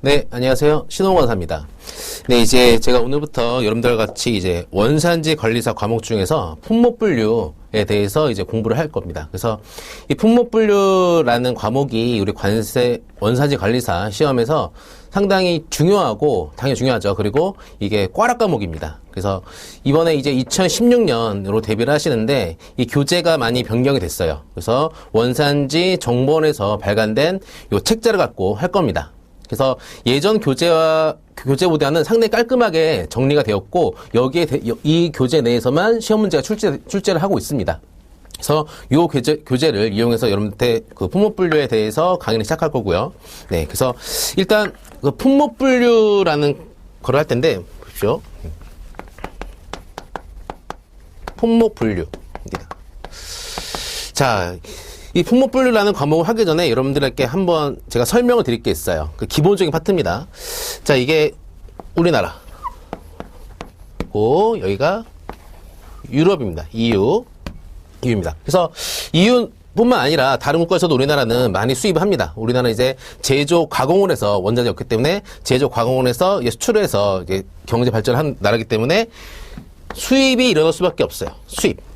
네, 안녕하세요. 신홍원사입니다. 네, 이제 제가 오늘부터 여러분들 같이 이제 원산지 관리사 과목 중에서 품목분류에 대해서 이제 공부를 할 겁니다. 그래서 이 품목분류라는 과목이 우리 원산지 관리사 시험에서 상당히 중요하고, 당연히 중요하죠. 그리고 이게 꽈락 과목입니다. 그래서 이번에 이제 2016년으로 데뷔를 하시는데 이 교재가 많이 변경이 됐어요. 그래서 원산지 정보원에서 발간된 요 책자를 갖고 할 겁니다. 그래서 예전 교재보다는 상당히 깔끔하게 정리가 되었고, 여기에, 이 교재 내에서만 시험 문제가 출제를 하고 있습니다. 그래서 이 교재를 이용해서 여러분한테 그 품목분류에 대해서 강의를 시작할 거고요. 네. 그래서 일단 그 품목분류라는 걸 할 텐데, 보십시오. 품목분류입니다. 자, 이 품목분류라는 과목을 하기 전에 여러분들에게 한번 제가 설명을 드릴 게 있어요. 그 기본적인 파트입니다. 자, 이게 우리나라. 고, 여기가 유럽입니다. EU입니다. 그래서 EU뿐만 아니라 다른 국가에서도 우리나라는 많이 수입을 합니다. 우리나라는 이제 제조 가공을 해서 원자재 없기 때문에 제조 가공을 해서 수출을 해서 이제 경제 발전한 나라이기 때문에 수입이 일어날 수밖에 없어요. 수입.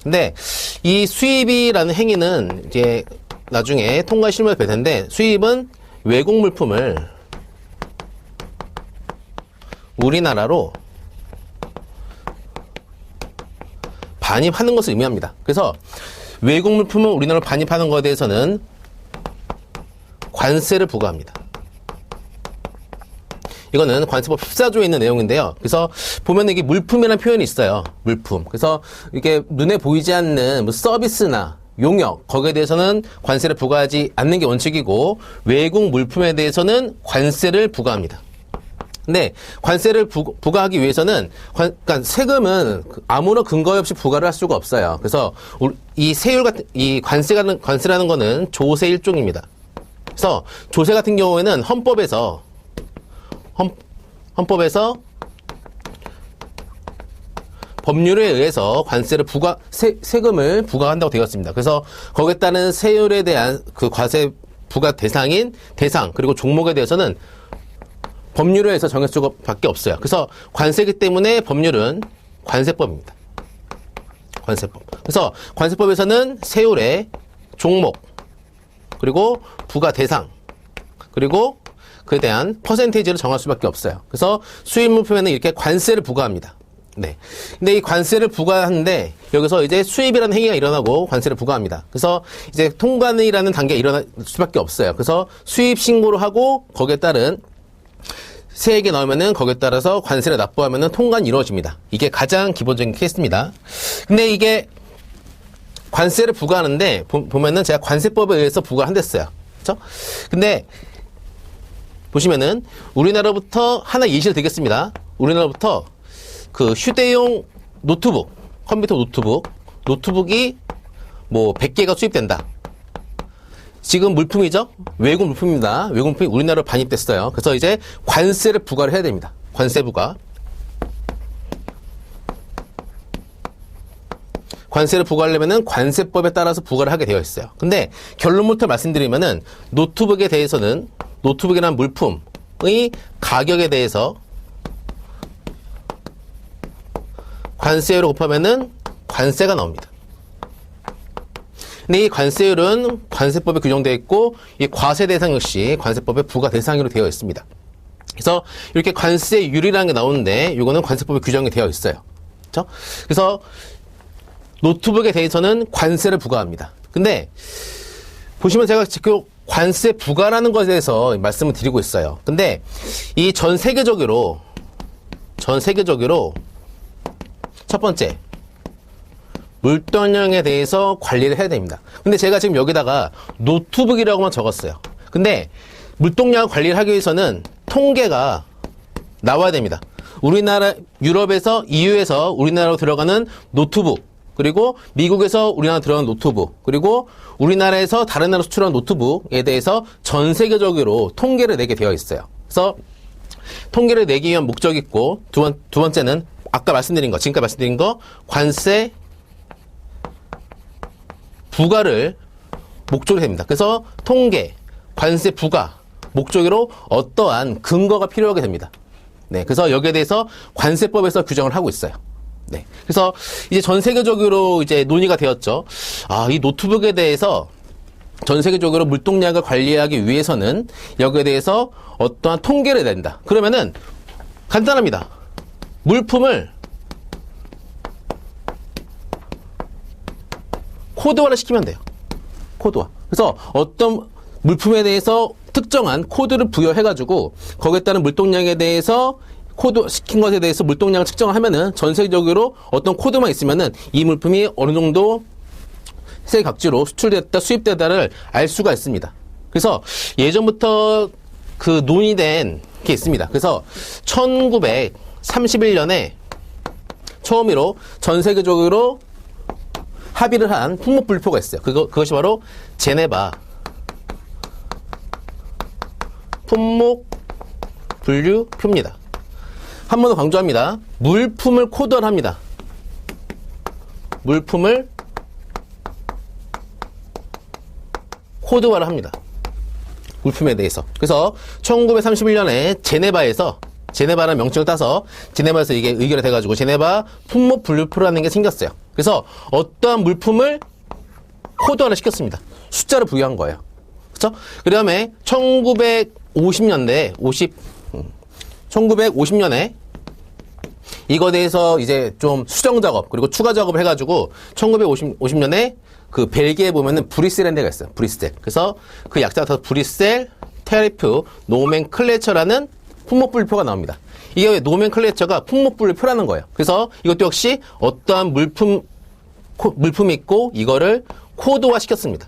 근데 이 수입이라는 행위는 이제 나중에 통과 실무에 뵐 텐데, 수입은 외국 물품을 우리나라로 반입하는 것을 의미합니다. 그래서 외국 물품을 우리나라로 반입하는 것에 대해서는 관세를 부과합니다. 이거는 관세법 14조에 있는 내용인데요. 그래서 보면 이게 물품이라는 표현이 있어요. 물품. 그래서 이게 눈에 보이지 않는 뭐 서비스나 용역, 거기에 대해서는 관세를 부과하지 않는 게 원칙이고, 외국 물품에 대해서는 관세를 부과합니다. 근데 관세를 부과하기 위해서는 그러니까 세금은 아무런 근거 없이 부과를 할 수가 없어요. 그래서 이 세율 같은 이 관세라는 거는 조세 일종입니다. 그래서 조세 같은 경우에는 헌법에서 법률에 의해서 관세를 세금을 부과한다고 되어 있습니다. 그래서 거기에 따른 세율에 대한 그 과세 부과 대상, 그리고 종목에 대해서는 법률에 의해서 정할 수밖에 없어요. 그래서 관세이기 때문에 법률은 관세법입니다. 관세법. 그래서 관세법에서는 세율의 종목, 그리고 부과 대상, 그리고 그에 대한 퍼센테이지를 정할 수밖에 없어요. 그래서 수입 물품에는 이렇게 관세를 부과합니다. 네. 근데 이 관세를 부과하는데, 여기서 이제 수입이라는 행위가 일어나고 관세를 부과합니다. 그래서 이제 통관이라는 단계가 일어날 수밖에 없어요. 그래서 수입 신고를 하고, 거기에 따른 세액이 나오면은 거기에 따라서 관세를 납부하면은 통관이 이루어집니다. 이게 가장 기본적인 케이스입니다. 근데 이게 관세를 부과하는데, 보면은 제가 관세법에 의해서 부과를 한댔어요. 그쵸? 근데 보시면은 우리나라부터 하나 예시를 드리겠습니다. 우리나라부터 그 휴대용 노트북, 컴퓨터 노트북이 뭐 100개가 수입된다. 지금 물품이죠? 외국 물품입니다. 외국 물품이 우리나라로 반입됐어요. 그래서 이제 관세를 부과를 해야 됩니다. 관세 부과. 관세를 부과하려면은 관세법에 따라서 부과를 하게 되어 있어요. 근데 결론부터 말씀드리면은 노트북이라는 물품의 가격에 대해서 관세율을 곱하면은 관세가 나옵니다. 근데 이 관세율은 관세법에 규정되어 있고, 이 과세 대상 역시 관세법의 부과 대상으로 되어 있습니다. 그래서 이렇게 관세율이라는 게 나오는데, 이거는 관세법에 규정이 되어 있어요. 그렇죠? 그래서 노트북에 대해서는 관세를 부과합니다. 근데 보시면 제가 지금 관세 부과라는 것에 대해서 말씀을 드리고 있어요. 근데 이 전 세계적으로 첫 번째, 물동량에 대해서 관리를 해야 됩니다. 근데 제가 지금 여기다가 노트북이라고만 적었어요. 근데 물동량 관리를 하기 위해서는 통계가 나와야 됩니다. 우리나라, 유럽에서, EU에서 우리나라로 들어가는 노트북, 그리고 미국에서 우리나라 들어가는 노트북, 그리고 우리나라에서 다른 나라 수출한 노트북에 대해서 전 세계적으로 통계를 내게 되어 있어요. 그래서 통계를 내기 위한 목적이 있고, 두 번째는 지금까지 말씀드린 거, 관세 부과를 목적이 됩니다. 그래서 통계, 관세 부과, 목적으로 어떠한 근거가 필요하게 됩니다. 네, 그래서 여기에 대해서 관세법에서 규정을 하고 있어요. 네, 그래서 이제 전 세계적으로 이제 논의가 되었죠. 이 노트북에 대해서 전 세계적으로 물동량을 관리하기 위해서는 여기에 대해서 어떠한 통계를 해야 된다. 그러면은 간단합니다. 물품을 코드화를 시키면 돼요. 코드화. 그래서 어떤 물품에 대해서 특정한 코드를 부여해가지고 거기에 따른 물동량에 대해서 코드 시킨 것에 대해서 물동량을 측정하면은 전 세계적으로 어떤 코드만 있으면은 이 물품이 어느 정도 세계 각지로 수출됐다, 수입되다를 알 수가 있습니다. 그래서 예전부터 그 논의된 게 있습니다. 그래서 1931년에 처음으로 전 세계적으로 합의를 한 품목분류표가 있어요. 그것이 바로 제네바 품목분류표입니다. 한 번 더 강조합니다. 물품을 코드화합니다. 물품을 코드화를 합니다. 물품에 대해서. 그래서 1931년에 제네바라는 명칭을 따서 제네바에서 이게 의결이 돼가지고 제네바 품목분류표라는 게 생겼어요. 그래서 어떠한 물품을 코드화를 시켰습니다. 숫자를 부여한 거예요. 그렇죠? 그 다음에 1950년에 이거에 대해서 이제 좀 수정 작업 그리고 추가 작업을 해가지고 1950년에 그 벨기에 보면은 브뤼셀이라는 데가 있어요. 브뤼셀. 그래서 그 약자가 더 브뤼셀 테리프 노멘클레처라는 품목분류표가 나옵니다. 이게 왜 노멘클레처가 품목분류표라는 거예요. 그래서 이것도 역시 어떠한 물품이 있고 이거를 코드화 시켰습니다.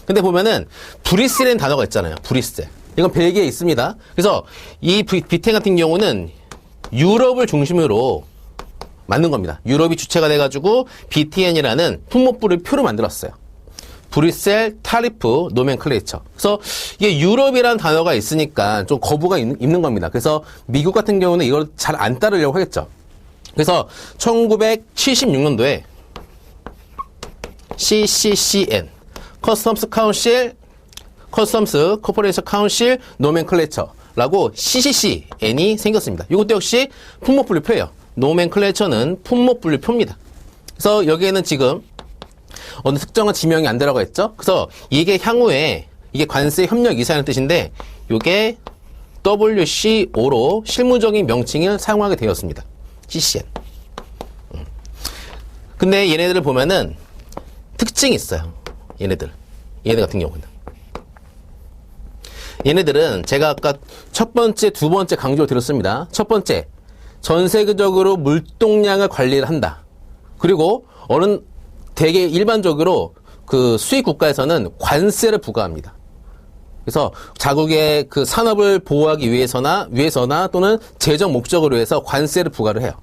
근데 보면은 브뤼셀이라는 단어가 있잖아요. 브뤼셀. 이건 벨기에에 있습니다. 그래서 이 비텐 같은 경우는 유럽을 중심으로 만든 겁니다. 유럽이 주체가 돼가지고 BTN이라는 품목분류표를 만들었어요. 브뤼셀 타리프 노멘클레이처. 그래서 이게 유럽이라는 단어가 있으니까 좀 거부가 있는 겁니다. 그래서 미국 같은 경우는 이걸 잘 안 따르려고 하겠죠. 그래서 1976년도에 CCCN 커스텀스 코퍼레이션 카운실 노멘클레이처라고 CCCN이 생겼습니다. 이것도 역시 품목분류표예요. 노멘클레이처는 품목분류표입니다. 그래서 여기에는 지금 어느 특정한 지명이 안 들어가 있죠. 그래서 이게 향후에 이게 관세 협력 이사라는 뜻인데 이게 WCO로 실무적인 명칭을 사용하게 되었습니다. CCN. 근데 얘네들을 보면은 특징이 있어요. 얘네들 같은 경우는. 얘네들은 제가 아까 첫 번째, 두 번째 강조를 드렸습니다. 첫 번째, 전 세계적으로 물동량을 관리를 한다. 그리고 되게 일반적으로 그 수입 국가에서는 관세를 부과합니다. 그래서 자국의 그 산업을 보호하기 위해서나 또는 재정 목적으로 해서 관세를 부과를 해요.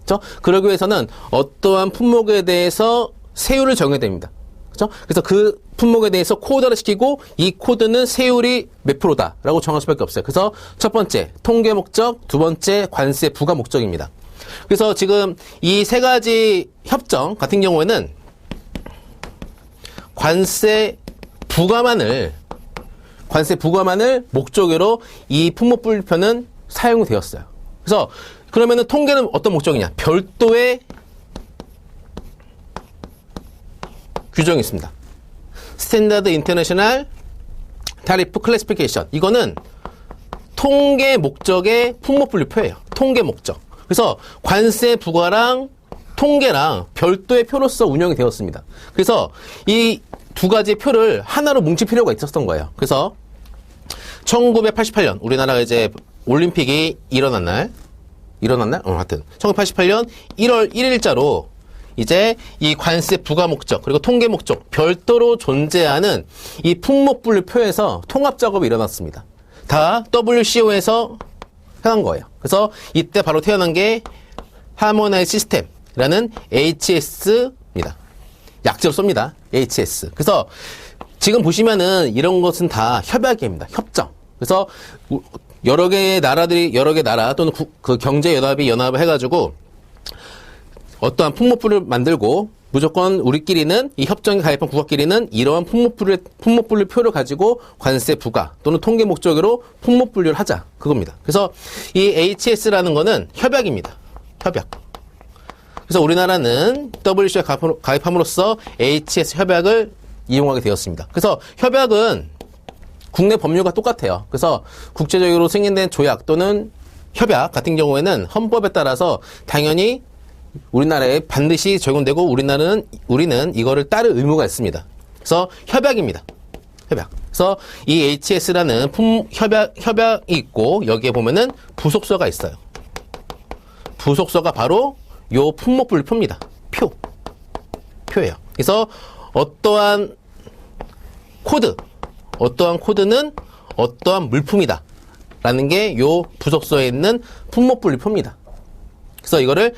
그렇죠? 그러기 위해서는 어떠한 품목에 대해서 세율을 정해야 됩니다. 그렇죠? 그래서 그 품목에 대해서 코드를 시키고 이 코드는 세율이 몇 프로다라고 정할 수밖에 없어요. 그래서 첫 번째 통계 목적, 두 번째 관세 부과 목적입니다. 그래서 지금 이 세 가지 협정 같은 경우에는 관세 부과만을 목적으로 이 품목분류표는 사용되었어요. 그래서 그러면은 통계는 어떤 목적이냐? 별도의 규정이 있습니다. 스탠다드 인터내셔널 타리프 클래시피케이션. 이거는 통계 목적의 품목분류표예요. 통계 목적. 그래서 관세 부과랑 통계랑 별도의 표로서 운영이 되었습니다. 그래서 이 두 가지 표를 하나로 뭉칠 필요가 있었던 거예요. 그래서 1988년 우리나라가 이제 올림픽이 일어났날? 하여튼 1988년 1월 1일자로 이제 이 관세 부과 목적 그리고 통계 목적 별도로 존재하는 이 품목분류표에서 통합 작업이 일어났습니다. 다 WCO에서 해난 거예요. 그래서 이때 바로 태어난 게 하모나이즈 시스템이라는 HS입니다. 약자로 씁니다. HS. 그래서 지금 보시면은 이런 것은 다 협약입니다. 협정. 그래서 여러 개 나라 또는 그 경제연합이 연합을 해가지고 어떠한 품목분을 만들고 무조건 우리끼리는 이 협정에 가입한 국가끼리는 이러한 품목분류표를 가지고 관세 부과 또는 통계 목적으로 품목분류를 하자 그겁니다. 그래서 이 HS라는 거는 협약입니다. 협약. 그래서 우리나라는 WTO에 가입함으로써 HS 협약을 이용하게 되었습니다. 그래서 협약은 국내 법률과 똑같아요. 그래서 국제적으로 승인된 조약 또는 협약 같은 경우에는 헌법에 따라서 당연히 우리나라에 반드시 적용되고 우리는 이거를 따를 의무가 있습니다. 그래서 협약입니다. 협약. 그래서 이 HS라는 협약이 있고 여기에 보면은 부속서가 있어요. 부속서가 바로 요 품목분류표입니다. 표예요. 그래서 어떠한 코드는 어떠한 물품이다 라는 게 요 부속서에 있는 품목분류표입니다. 그래서 이거를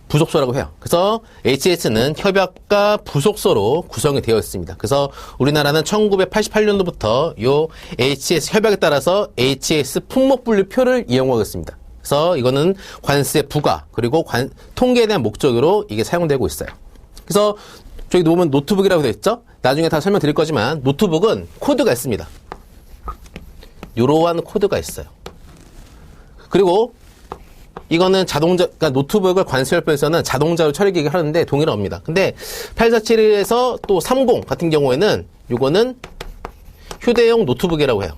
부속서라고 해요. 그래서 HS는 협약과 부속서로 구성이 되어 있습니다. 그래서 우리나라는 1988년도부터 요 HS 협약에 따라서 HS 품목분류표를 이용하고 있습니다. 그래서 이거는 관세 부과 그리고 통계에 대한 목적으로 이게 사용되고 있어요. 그래서 저기 보면 노트북이라고 되어 있죠? 나중에 다 설명드릴 거지만 노트북은 코드가 있습니다. 이러한 코드가 있어요. 그리고 이거는 그러니까 노트북을 관세협회에서는 자동차로 처리기를 하는데 동일합니다. 근데 8471에서 또 30 같은 경우에는 이거는 휴대용 노트북이라고 해요.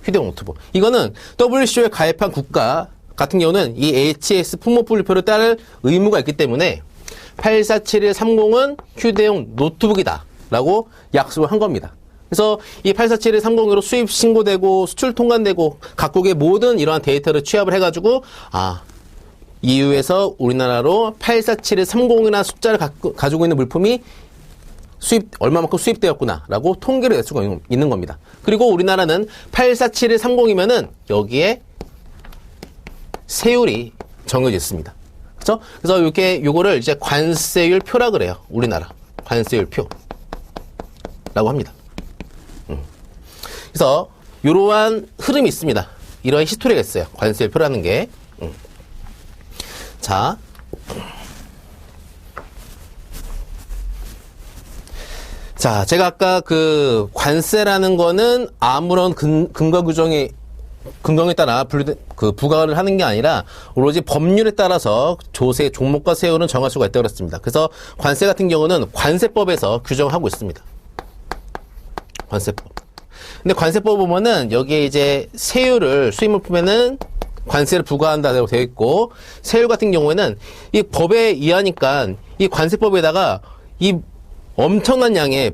휴대용 노트북. 이거는 WTO에 가입한 국가 같은 경우는 이 HS 품목분류표를 따를 의무가 있기 때문에 847130은 휴대용 노트북이다 라고 약속을 한 겁니다. 그래서 이 847130으로 수입 신고되고 수출 통관되고 각국의 모든 이러한 데이터를 취합을 해가지고 EU에서 우리나라로 847130이라는 숫자를 가지고 있는 물품이 얼마만큼 수입되었구나 라고 통계를 낼 수가 있는 겁니다. 그리고 우리나라는 847130이면은 여기에 세율이 정해져 있습니다. 그렇죠? 그래서 요거를 이제 관세율 표라 그래요. 우리나라 관세율 표라고 합니다. 그래서 이러한 흐름이 있습니다. 이러한 히스토리가 있어요. 관세율 표라는 게. 자, 제가 아까 그 관세라는 거는 아무런 근거 규정에 따라 부과를 하는 게 아니라 오로지 법률에 따라서 조세 종목과 세율은 정할 수가 있다고 그랬습니다. 그래서 관세 같은 경우는 관세법에서 규정하고 있습니다. 관세법. 근데 관세법 보면은 여기에 이제 세율을 수입물품에는 관세를 부과한다고 되어 있고 세율 같은 경우에는 이 법에 의하니까 이 관세법에다가 이 엄청난 양의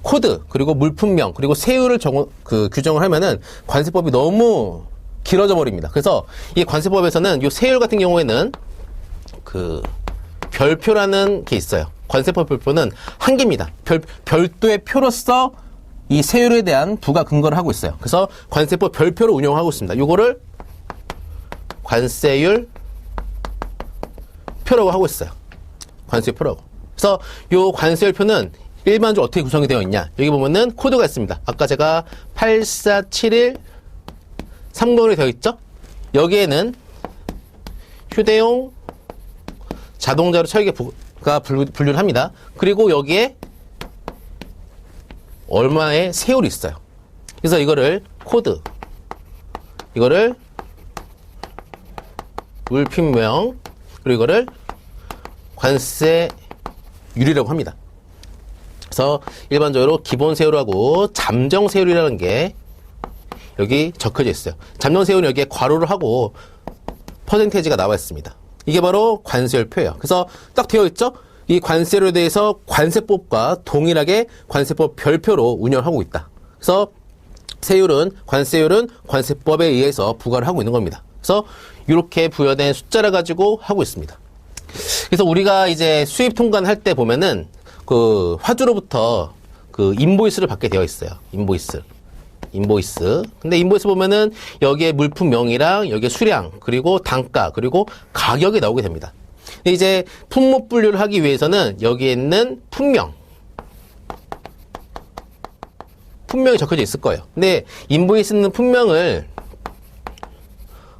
코드 그리고 물품명 그리고 세율을 규정을 하면은 관세법이 너무 길어져 버립니다. 그래서 이 관세법에서는 이 세율 같은 경우에는 그 별표라는 게 있어요. 관세법 별표는 한 개입니다. 별도의 표로서 이 세율에 대한 부과 근거를 하고 있어요. 그래서 관세법 별표를 운영하고 있습니다. 요거를 관세율 표라고 하고 있어요. 관세율 표라고. 그래서 요 관세율 표는 일반적으로 어떻게 구성이 되어 있냐. 여기 보면은 코드가 있습니다. 아까 제가 847130이 되어 있죠? 여기에는 휴대용 자동차로 처리가 분류를 합니다. 그리고 여기에 얼마의 세율이 있어요. 그래서 이거를 코드, 이거를 물품명, 그리고 이거를 관세율이라고 합니다. 그래서 일반적으로 기본 세율하고 잠정 세율이라는 게 여기 적혀져 있어요. 잠정 세율은 여기에 괄호를 하고 퍼센테이지가 나와 있습니다. 이게 바로 관세율표예요. 그래서 딱 되어 있죠? 이 관세율에 대해서 관세법과 동일하게 관세법 별표로 운영하고 있다. 그래서 관세율은 관세법에 의해서 부과를 하고 있는 겁니다. 그래서 이렇게 부여된 숫자를 가지고 하고 있습니다. 그래서 우리가 이제 수입 통관할 때 보면은 그 화주로부터 그 인보이스를 받게 되어 있어요. 인보이스. 근데 인보이스 보면은 여기에 물품명이랑 여기에 수량, 그리고 단가, 그리고 가격이 나오게 됩니다. 근데 이제 품목 분류를 하기 위해서는 여기에 있는 품명이 적혀져 있을 거예요. 근데 인보이스는 품명을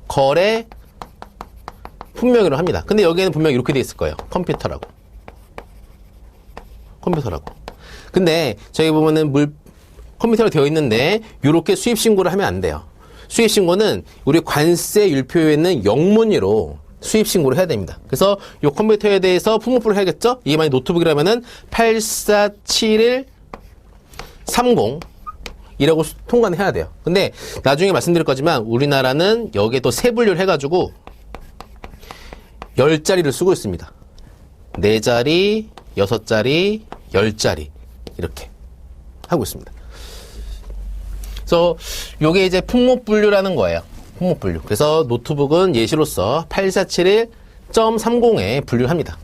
거래 품명으로 합니다. 근데 여기에는 분명히 이렇게 돼 있을 거예요. 컴퓨터라고. 컴퓨터라고. 근데 저기 보면은 컴퓨터로 되어 있는데 이렇게 수입 신고를 하면 안 돼요. 수입 신고는 우리 관세 율표에 있는 영문위로 수입 신고를 해야 됩니다. 그래서 이 컴퓨터에 대해서 품목부를 해야겠죠? 이게 만약 노트북이라면은 847130 이라고 통과는 해야 돼요. 근데 나중에 말씀드릴 거지만 우리나라는 여기에 또 세 분류를 해가지고 10자리를 쓰고 있습니다. 4자리, 6자리, 10자리 이렇게 하고 있습니다. 그래서 요게 이제 품목 분류라는 거예요. 품목 분류. 그래서 노트북은 예시로서 8471.30에 분류합니다.